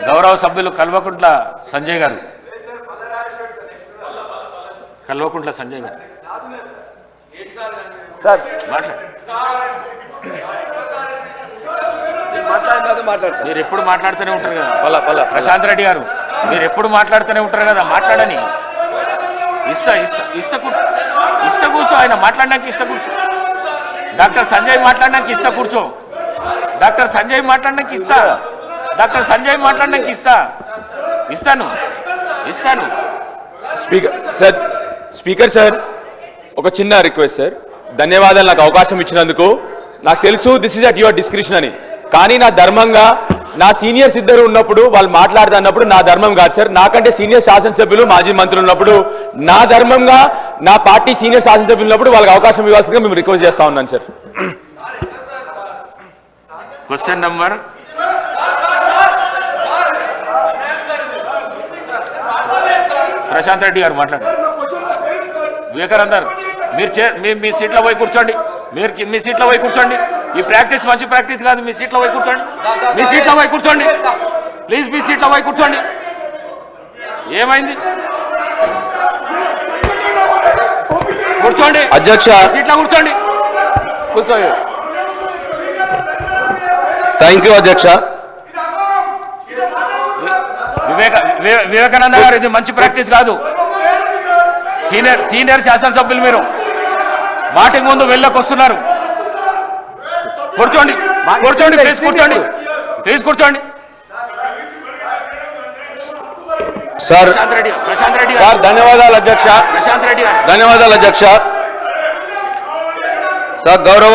గౌరవ సభ్యులు కల్వకుంట్ల సంజయ్ గారు, కల్వకుంట్ల సంజయ్ గారు మీరు ఎప్పుడు మాట్లాడుతూనే ఉంటారు కదా. ప్రశాంత్ రెడ్డి గారు మీరు ఎప్పుడు మాట్లాడుతూనే ఉంటారు కదా, మాట్లాడని. ఇస్తా కూర్చో, ఆయన మాట్లాడడానికి ఇస్తా కూర్చో. డాక్టర్ సంజయ్ మాట్లాడడానికి ఇస్తా కూర్చో. డాక్టర్ సంజయ్ మాట్లాడడానికి ఇస్తా. డాక్టర్ సంజయ్ మాట్లాడడానికి ఇస్తాను. స్పీకర్ సార్, ఒక చిన్న రిక్వెస్ట్ సార్. ధన్యవాదాలు నాకు అవకాశం ఇచ్చినందుకు. నాకు తెలుసు this is at your description అని, కానీ నా ధర్మంగా నా సీనియర్స్ ఇద్దరు ఉన్నప్పుడు వాళ్ళు మాట్లాడుతున్నప్పుడు నా ధర్మం కాదు సార్. నాకంటే సీనియర్ శాసనసభ్యులు మాజీ మంత్రులు ఉన్నప్పుడు నా ధర్మంగా నా పార్టీ సీనియర్ శాసనసభ్యులు ఉన్నప్పుడు వాళ్ళకి అవకాశం ఇవ్వాల్సిందిగా మేము రిక్వెస్ట్ చేస్తా ఉన్నాం sir. Question number Prashanth Reddy గారు మాట్లాడండి. వివేకానందర్ మీరు మీ సీట్లో పోయి కూర్చోండి. మీరు మీ సీట్లో పోయి కూర్చోండి. ఈ ప్రాక్టీస్ మంచి ప్రాక్టీస్ కాదు. మీ సీట్లో పోయి కూర్చోండి. ప్లీజ్ మీ సీట్లో పోయి కూర్చోండి. ఏమైంది? కూర్చోండి అధ్యక్ష, సీట్లో కూర్చోండి. థ్యాంక్ యూ అధ్యక్ష. వివేకానంద గారు, ఇది మంచి ప్రాక్టీస్ కాదు. సీనియర్ శాసనసభ్యులు మీరు మాటికి ముందు వెళ్ళకు వస్తున్నారు. కూర్చోండి. ప్లీజ్ కూర్చోండి. సార్ ప్రశాంత్ రెడ్డి సార్, ధన్యవాదాలు అధ్యక్ష. ప్రశాంత్ రెడ్డి గారు ధన్యవాదాలు అధ్యక్ష. సార్, గౌరవ